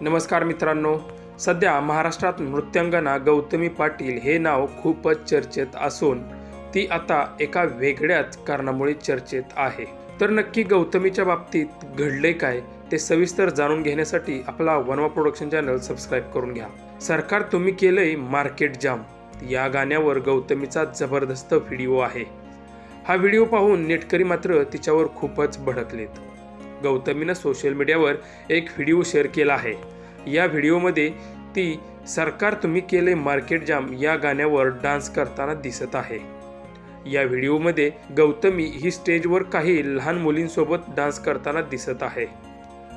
नमस्कार मित्रांनो, सध्या महाराष्ट्रात नृत्यांगना गौतमी पाटील हे नाव खूपच चर्चेत असून ती आता एका वेगळ्याच कारणामुळे चर्चेत आहे। तर नक्की गौतमीच्या बाबतीत घडले काय ते सविस्तर जाणून घेण्यासाठी आपला वनवा प्रोडक्शन चॅनल सबस्क्राइब करून घ्या। सरकार तुम्ही केलंय मार्केट जाम या गाण्यावर गौतमीचा जबरदस्त व्हिडिओ आहे। हा व्हिडिओ पाहून नेटकरी मात्र तिच्यावर खूपच भडकलेत। गौतमीने सोशल मीडियावर एक व्हिडिओ शेअर केला आहे। या व्हिडिओमध्ये ती सरकार तुम्ही केले मार्केट जाम या गाण्यावर डान्स करताना दिसत आहे। या व्हिडिओमध्ये गौतमी ही स्टेजवर काही लहान मुलींसोबत डान्स करताना दिसत आहे।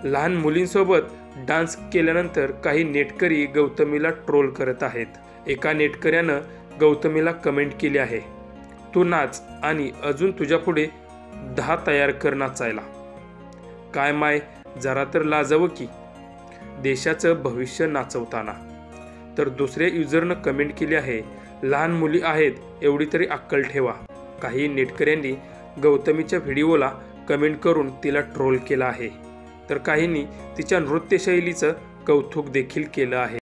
लहान मुलींसोबत डान्स केल्यानंतर काही नेटकरी गौतमीला ट्रोल करत आहेत। एका नेटकऱ्यानं गौतमीला कमेंट केली आहे, तू नाच आणि अजून तुझ्या पुढे 10 तयार कर नाचायला। काय माय, जरा तर लाजवं की, देशाचं भविष्य नाचवताना। तर दुसऱ्या युजरनं कमेंट केली आहे, लहान मुली आहेत एवढी तरी अक्कल ठेवा। काही नेटकऱ्यांनी गौतमीच्या व्हिडिओला कमेंट करून तिला ट्रोल केला आहे, तर काहींनी तिच्या नृत्यशैलीचं कौतुक देखील केलं आहे।